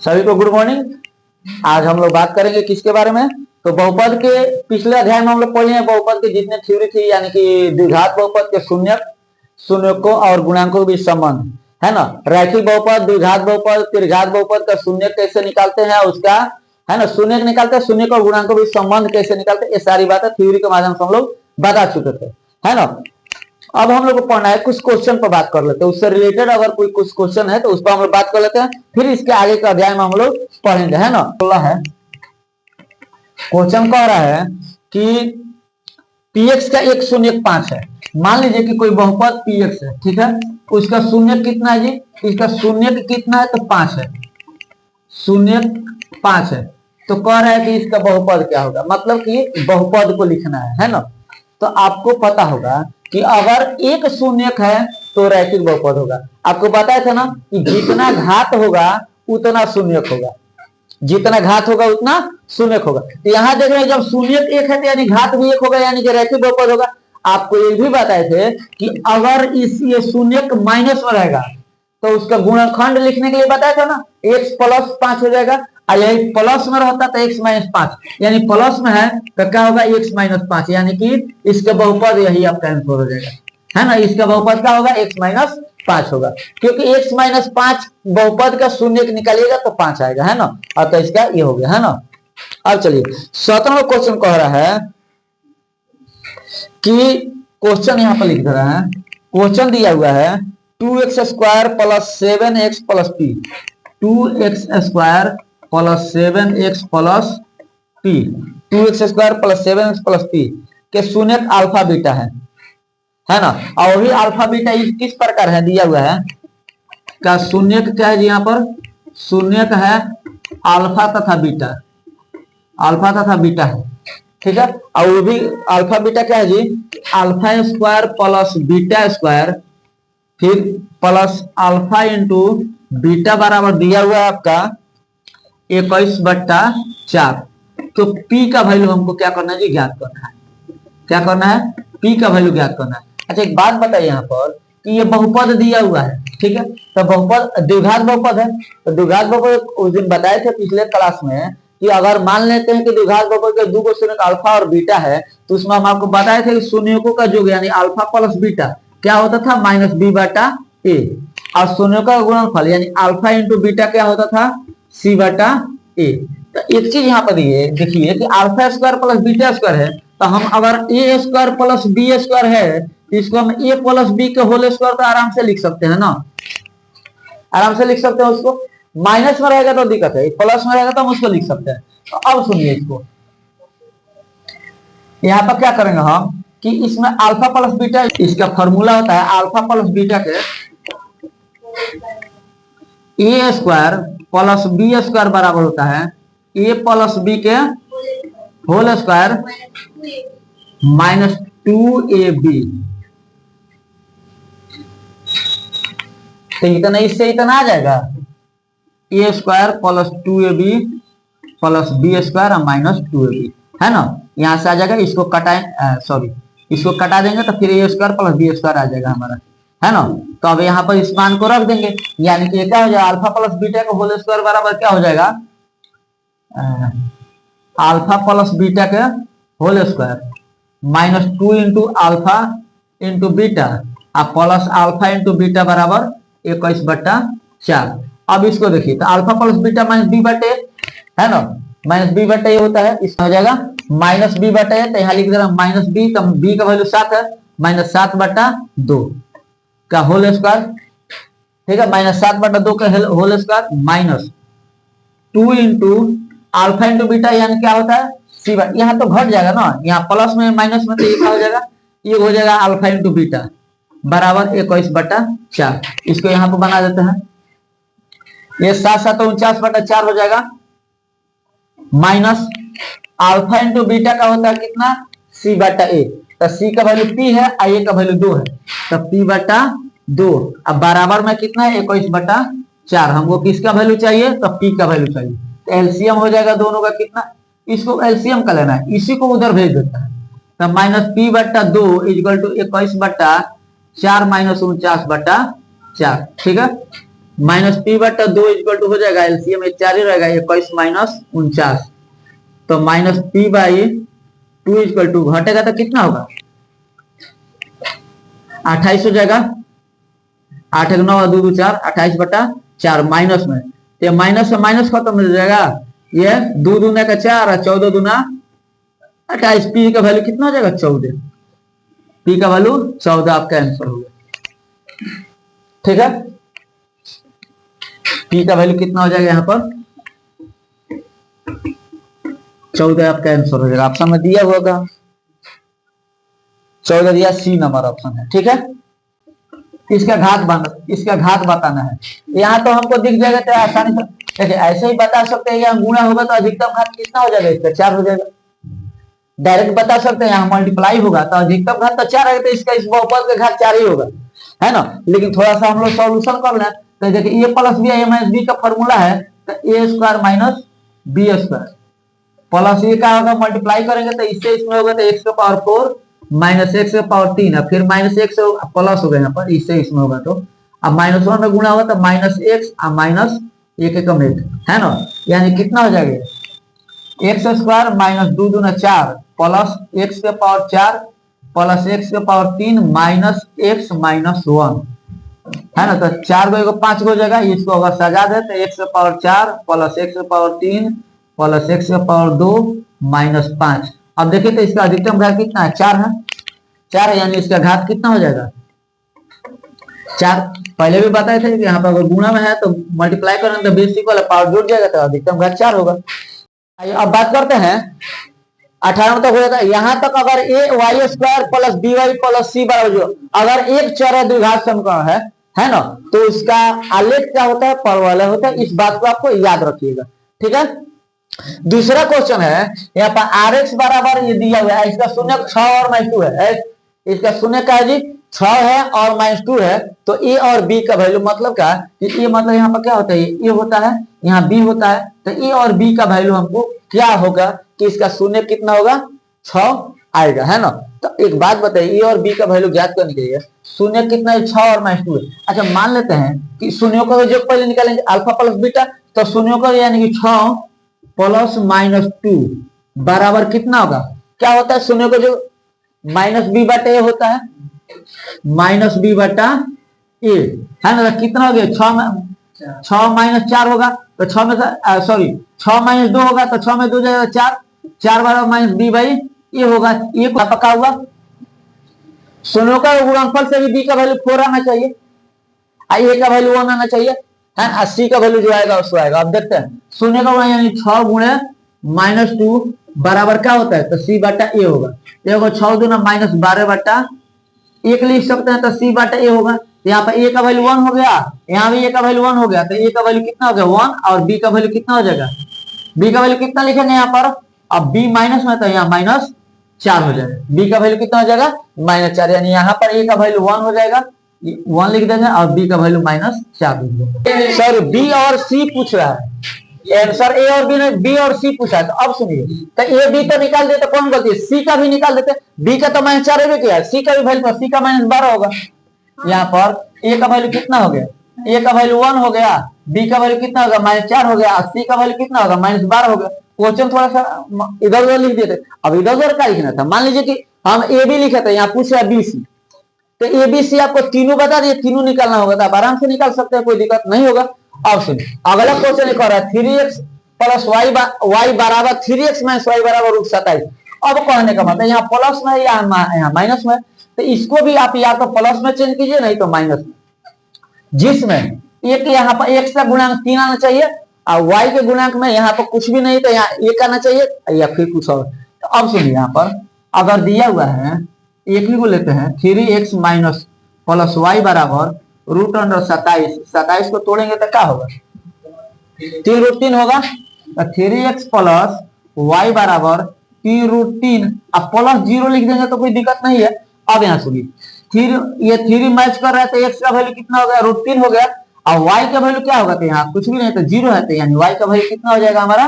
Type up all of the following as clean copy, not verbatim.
सभी को good morning. आज हम लोग बात करेंगे किसके बारे में? तो बहुपद के पिछले अध्याय में हम लोग पढ़े हैं बहुपद के जितने थ्योरी थी, यानी कि द्विघात बहुपद के शून्यकों और गुणांकों के बीच संबंध है ना। रैखिक बहुपद, द्विघात बहुपद, त्रिघात बहुपद का शून्य कैसे निकालते हैं, उसका है ना शून्य निकालते हैं, शून्य और गुणांकों के बीच संबंध कैसे निकालते हैं, ये सारी बातें थ्योरी के माध्यम से हम लोग बता चुके थे, है ना। अब हम लोग को पढ़ना है, कुछ क्वेश्चन पर बात कर लेते हैं, उससे रिलेटेड अगर कोई कुछ क्वेश्चन है तो उस पर हम लोग बात कर लेते हैं, फिर इसके आगे का अध्याय में हम लोग पढ़ेंगे, है ना। है क्वेश्चन कह रहा है कि px का 105 है। मान लीजिए कि कोई बहुपद px है, ठीक है, उसका शून्य कितना है जी? इसका शून्य कितना है? तो 5 है, शून्य 5 है। तो कह रहा है कि इसका बहुपद क्या होगा, मतलब कि बहुपद को लिखना है ना। तो आपको पता होगा कि अगर एक शून्यक है तो रैखिक बहुपद होगा। आपको पता था ना कि जितना घात होगा उतना शून्यक होगा, जितना घात होगा उतना शून्यक होगा। तो यहाँ देख रहे हैं जब शून्यक एक है तो यानी घात भी एक होगा, यानी कि रैखिक बहुपद होगा। आपको ये भी बताए थे कि अगर इस ये शून्यक माइनस में रहेगा तो उसका गुणनखंड लिखने के लिए बताया था ना, x प्लस 5 हो जाएगा। यही प्लस में रहता तो x माइनस 5, यानी प्लस में है तो क्या होगा? x माइनस 5, यानी कि इसका बहुपद यही आपका आंसर हो जाएगा, है ना। इसका बहुपद क्या होगा? x माइनस 5 होगा, क्योंकि x माइनस 5 बहुपद का शून्य निकालिएगा तो 5 आएगा, है ना। अतः इसका ये हो गया, है ना। अब चलिए 17वां क्वेश्चन कह रहा है कि क्वेश्चन यहाँ पर लिख दे रहा है, क्वेश्चन दिया हुआ है 2x square plus 7x plus p, 2x square plus 7x plus p, 2x square plus 7x plus p के शून्यक अल्फा बीटा है ना। और वही अल्फा बीटा किस प्रकार है दिया हुआ है, का शून्यक क्या है जी? यहाँ पर शून्यक है अल्फा तथा बीटा, अल्फा तथा बीटा है, ठीक है। और वो भी अल्फा बीटा क्या है जी? Alpha square plus beta square फिर प्लस अल्फा इंटू बीटा बराबर दिया हुआ है आपका 21/4। तो p का वैल्यू हमको क्या करना है जी? ज्ञात करना है। क्या करना है? p का वैल्यू ज्ञात करना है। अच्छा एक बात बताइए यहाँ पर कि ये बहुपद दिया हुआ है, ठीक है, तो बहुपद द्विघात बहुपद है। तो द्विघात बहुपद उस दिन बताए थे पिछले क्लास में कि अगर मान लेते हैं कि द्विघात बहुपद के दो को शून्य अल्फा और बीटा है, तो उसमें हम आपको बताए थे कि शून्यों का योग यानी अल्फा प्लस बीटा क्या होता था? माइनस बी बटा ए। और शून्यों का गुणनफल यानी अल्फा इंटू बीटा क्या होता था? सी बटा ए। तो एक चीज यहाँ पर देखिए कि alpha square plus beta square है, तो हम अगर ए स्क्वायर प्लस बी स्क्वायर है तो इसको हम ए प्लस बी के होल स्क्वायर तो आराम से लिख सकते हैं ना, आराम से लिख सकते हैं। उसको माइनस में रहेगा तो दिक्कत है, प्लस में रहेगा तो हम उसको लिख सकते हैं। तो अब सुनिए इसको, यहाँ पर क्या करेंगे हम कि इसमें अल्फा प्लस बीटा, इसका फॉर्मूला होता है अल्फा प्लस बीटा के a square plus b square बराबर होता है ए प्लस बी के होल स्क्वायर माइनस 2ab। तो इतना इससे इतना आ जाएगा ए स्क्वायर प्लस 2ab प्लस बी स्क्वायर और माइनस 2ab, है ना। यहां से आ जाएगा, इसको कटाए सॉरी इसको कटा देंगे तो फिर ए स्क्वायर प्लस बी स्क्वायर आ जाएगा हमारा, है ना। तो अब यहाँ पर इस मान को रख देंगे, यानी कि क्या हो जाएगा? अल्फा प्लस बीटा का होल स्क्वायर बराबर क्या हो जाएगा? अल्फा प्लस बीटा के whole square minus 2 into alpha into beta और प्लस अल्फा इंटू बीटा बराबर 21/4। अब इसको देखिए तो alpha plus beta minus b बटे, है ना, माइनस बी बटे ये होता है, इसमें हो जाएगा माइनस बी बटे, तो यहाँ लिख दे रहा माइनस बी, तो बी का वैल्यू 7 है, माइनस 7/2 का होल स्क्वायर, ठीक है, माइनस 7/2 का whole square minus 2 into alpha into beta यानी क्या होता है? सी। यहाँ तो घट जाएगा ना, यहाँ प्लस में माइनस में, तो ये क्या हो जाएगा? ये हो जाएगा अल्फा इंटू बीटा बराबर 21/4। इसको यहाँ पर बना देते हैं, ये 7 × 7 = 49/4 हो जाएगा, माइनस अल्फा इंटू बीटा का होता है कितना? सी बटा ए। तो सी का वैल्यू पी है और ए का वैल्यू 2 है, तो p/2। अब बराबर में कितना है? 21/4। हमको किसका वैल्यू चाहिए? तो पी का वैल्यू चाहिए। तो एलसीएम हो जाएगा दोनों का कितना, इसको एलसीएम का लेना है, इसी को उधर भेज देता है। तो माइनस p/2 = 21/4 माइनस 49/4, ठीक है। माइनस पी बटा 2 इक्वल टू हो जाएगा एलसीएम में 4 ही रहेगा 21 माइनस 49, तो minus p by 2 equal to घटेगा तो कितना होगा 28 हो जाएगा, 8 1 9 2 2 4 28 बटा 4 माइनस में, तो माइनस से माइनस खत्म हो जाएगा, ये 2 दूना का 4 और 14 दूना 28, पी का वैल्यू कितना हो जाएगा 14, पी का वैल्यू 14 आपका आंसर हो गया। ठीक है, पी का वैल्यू कितना हो जाएगा यहाँ पर 14 आपका आंसर हो जाएगा। ऑप्शन में दिया होगा 14 दिया, सी नंबर ऑप्शन है। ठीक है, इसका घात बताना है। यहाँ तो हमको दिख जाएगा तो आसानी से देखिए ऐसे ही बता सकते हैं, यहाँ गुणा होगा तो अधिकतम घात कितना हो जाएगा इसका 4 हो जाएगा। डायरेक्ट बता सकते हैं यहाँ मल्टीप्लाई होगा तो अधिकतम घात तो 4 है, तो इसका इस बहुपद का घात 4 ही होगा, है ना। लेकिन थोड़ा सा हम लोग सॉल्यूशन कर लें तो देखिए a plus b a minus b का फॉर्मूला है तो a square minus b square plus ये क्या होगा मल्टीप्लाई करेंगे तो इससे इसमें होगा तो एक्स का पावर 4 माइनस एक्स का पावर 3 है, फिर माइनस एक्स प्लस होगा यहाँ पर, इससे इसमें होगा तो अब माइनस 1 में गुणा होगा तो माइनस एक्स और माइनस एक एकम एक, है ना। यानी कितना हो जाएगा एक्स स्क्वायर माइनस 2 दूना 4 प्लस एक्स के पावर 4 प्लस एक्स के पावर 3 माइनस एक्स माइनस 1, है ना। तो 4 को 5 हो जाएगा, इसको अगर सजा दे तो एक्स के पावर 4 प्लस एक्स के पावर 3 प्लस एक्स के पावर 2 माइनस 5। अब देखिए तो इसका अधिकतम घात कितना है 4 है, 4 है, यानी इसका घात कितना हो जाएगा 4। पहले भी बताए थे कि यहाँ पर अगर गुणा में है तो मल्टीप्लाई करें तो बेस इक्वल पावर जुड़ जाएगा तो अधिकतम घात 4 होगा। अब बात करते हैं 18 तक हो जाता है, यहाँ तक अगर a y square plus b y plus c बराबर 0 अगर एक चर है द्विघात समीकरण है ना, तो इसका आलेख क्या होता है परवलय होता है, इस बात को आपको याद रखिएगा। ठीक है, दूसरा क्वेश्चन है यहाँ पर आर एक्स बराबर ये दिया हुआ है, इसका शून्य 6 और माइनस 2 है, इसका शून्य का है जी 6 है और माइनस 2 है, तो ए और बी का वैल्यू मतलब क्या कि ए मतलब यहाँ पर क्या होता है ए होता है, यहाँ बी होता है, तो ए और बी का वैल्यू हमको क्या होगा कि इसका शून्य कितना होगा 6 आएगा, है ना। तो एक बात बताइए ए और बी का वैल्यू ज्ञात करने के लिए शून्य कितना है 6 और माइनस 2 है। अच्छा मान लेते हैं कि शून्यों का जो पहले निकालेंगे अल्फा प्लस बीटा, तो शून्यों का यानी कि 6 प्लस माइनस 2 बराबर कितना होगा, क्या होता है शून्यों का जो माइनस बी बटा ए होता है, माइनस बी बटा ए, है ना। कितना हो गया 6 माइनस 4 होगा तो 6 में सॉरी 6 माइनस 2 होगा तो 6 में 2 जाएगा 4, 4 बराबर माइनस बी बाई ए होगा, ये पक्का हुआ। शून्यों का गुणनफल से भी बी का वैल्यू 4 आना चाहिए, ए का वैल्यू 1 आना चाहिए, है 80 का वैल्यू जो आएगा उसको आएगा। अब देखते हैं शून्य का गुणा यानी 6 गुणे माइनस 2 बराबर क्या होता है तो सी बटा ए होगा, देखो 6 दूना माइनस 12 बटा 1 लिख सकते हैं तो सी बटा ए होगा। यहाँ पर ए का वैल्यू 1 हो गया, यहाँ भी ए का वैल्यू 1 हो गया, तो ए का वैल्यू कितना हो गया 1 और बी का वैल्यू कितना हो जाएगा, बी का वैल्यू कितना लिखेंगे यहाँ पर, अब बी माइनस में तो यहाँ माइनस 4 हो जाएगा, बी का वैल्यू कितना हो जाएगा माइनस 4, यानी यहाँ पर ए का वैल्यू 1 हो जाएगा 1 लिख देंगे और बी का वैल्यू माइनस 4 लिख देंगे। सर बी और सी पूछ रहा है आंसर, ए और बी ने बी और सी पूछा है, तो अब सुनिए तो ए बी तो निकाल देते कौन गलती है, सी का भी निकाल देते, बी का तो माइनस 4 है क्या, सी का भी वैल्यू सी का माइनस 12 होगा। यहाँ पर ए का वैल्यू कितना हो गया, ए का वैल्यू 1 हो गया, बी का वैल्यू कितना होगा माइनस 4 हो गया, सी का वैल्यू कितना होगा माइनस 12 हो गया। क्वेश्चन थोड़ा सा इधर उधर लिख दिए थे, अब इधर उधर क्या लिखना था, मान लीजिए कि हम ए बी लिखे थे, यहाँ पूछ रहा है बी सी, तो ए बी सी आपको तीनों बता दिए, तीनों निकालना होगा तो आप आराम से निकाल सकते हैं, कोई दिक्कत नहीं होगा। अब सुनिए अगला क्वेश्चन एक और है 3x प्लस वाई बराबर 3x माइनस वाई बराबर √27। अब कहने का मतलब यहाँ प्लस में या यहाँ माइनस में, तो इसको भी आप या तो प्लस में चेंज कीजिए नहीं तो माइनस में, जिसमें एक यहाँ पर x का गुणांक 3 आना चाहिए और y के गुणांक में यहाँ पर कुछ भी नहीं तो यहाँ 1 आना चाहिए या फिर कुछ और। तो अब सुनिए यहाँ पर अगर दिया हुआ है एक ही को लेते हैं 3x माइनस प्लस वाई बराबर √27, 27 को तोड़ेंगे तो क्या होगा 3√3 होगा, 3x प्लस वाई बराबर 3√3, अब प्लस 0 लिख देंगे तो कोई दिक्कत नहीं है। अब यहाँ सुनिए ये 3 मैच कर रहा है तो x का वैल्यू कितना हो गया √3 हो गया, और y का वैल्यू क्या होगा तो यहाँ कुछ भी नहीं तो 0 है, तो यानी y का वैल्यू कितना हो जाएगा हमारा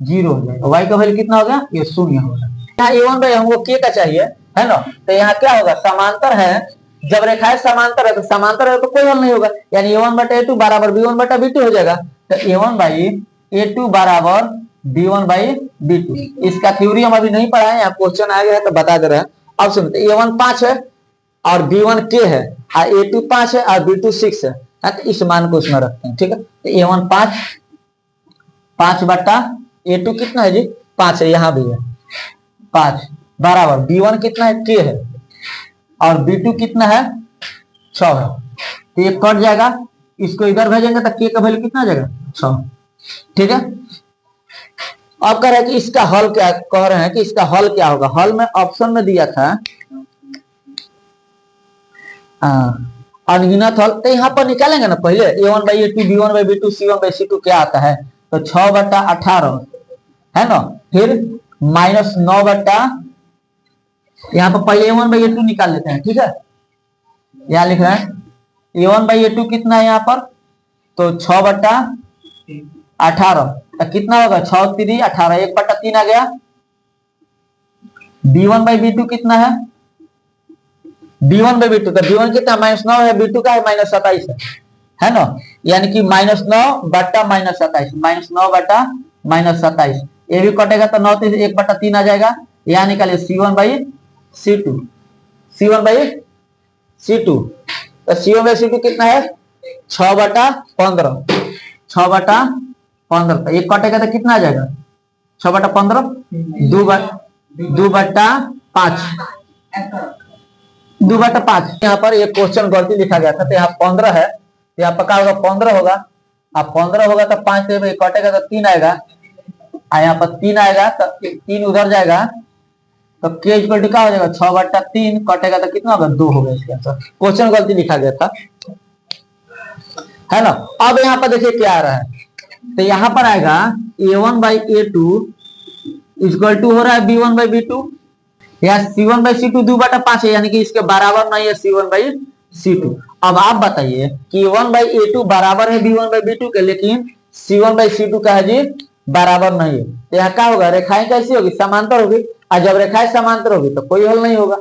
0 हो जाएगा, y का वैल्यू कितना हो गया ये 0 होगा। यहाँ a1 हमको k का चाहिए, है ना, तो यहाँ क्या होगा समांतर है जब रेखाएं समांतर है तो समांतर है तो कोई हल नहीं होगा, यानी a1 बटा a2 बराबर b1 बटा b2 हो जाएगा। तो a1 बाई a2 बराबर b1 बाई b2। इसका थ्योरी हम अभी नहीं पढ़ा है, यहाँ क्वेश्चन आ गया है तो बता दे रहे हैं। अब सुनते, a1 5 है और b1 k है और a2 5 है और b2 6 है, तो इस मान को उसमें रखते हैं। ठीक है, तो a1 5 बटा a2 कितना है जी 5 है, यहाँ भी है 5 बराबर b1 कितना है k है और b2 कितना है 6 है। तो ये कट जाएगा, इसको इधर भेजेंगे तो k का वैल्यू कितना आ जाएगा 6। ठीक है, अब कह रहे हैं कि इसका हल क्या, कह रहे हैं कि इसका हल क्या होगा। हल में ऑप्शन में दिया था अनगिनत हल, तो यहाँ पर निकालेंगे ना पहले a1 by a2 b1 by b2 c1 by c2 क्या आता है, तो 6 बटा 18 है ना, फिर माइनस 9 बटा, यहाँ पर पहले a1 बाई a2 निकाल लेते हैं। ठीक है, यहाँ लिख रहे हैं a1 बाई a2 कितना है यहाँ पर, तो 6 बटा 18, तो कितना होगा 6 3 18, 1 बटा 3 आ गया। b1 बाई b2 कितना है, b1 बाई b2, तो b1 कितना -9 है, b2 का है -27 है ना, यानी कि -9 बटा -27, -9 बटा -27, ये भी कटेगा तो 9 3 1 बटा 3 आ जाएगा। यहाँ निकालिए c1 by c2, c1 by c2, तो c1 बाई c2 कितना है 6 बटा 15, 6 बटा 15, तो एक कटेगा तो कितना आ जाएगा 6 बटा 15 2 बटा 5, 2 बटा 5। यहाँ पर एक क्वेश्चन गलती लिखा गया था, तो यहाँ 15 है, तो यहाँ पक्का होगा 15 होगा, अब 15 होगा तो 5 से कटेगा तो 3 आएगा, यहाँ पर 3 आएगा तो 3 उधर जाएगा, तो k इक्वल क्या हो जाएगा 6 बटा 3, कटेगा तो कितना होगा 2 होगा इसके आंसर। क्वेश्चन गलती लिखा गया था, है ना। अब यहाँ पर देखिए क्या आ रहा है, तो यहाँ पर आएगा a1 by a2 equal to हो रहा है b1 बाई b2, या c1 बाई c2 2 बटा 5 है, यानी कि इसके बराबर नहीं है c1 बाई c2। अब आप बताइए कि a1 बाई a2 बराबर है b1 बाई b2 के, लेकिन c1 बाई c2 का है जी बराबर नहीं है, तो यहाँ क्या होगा रेखाएं कैसी होगी समांतर होगी, और जब रेखाएं समांतर होगी तो कोई हल नहीं होगा।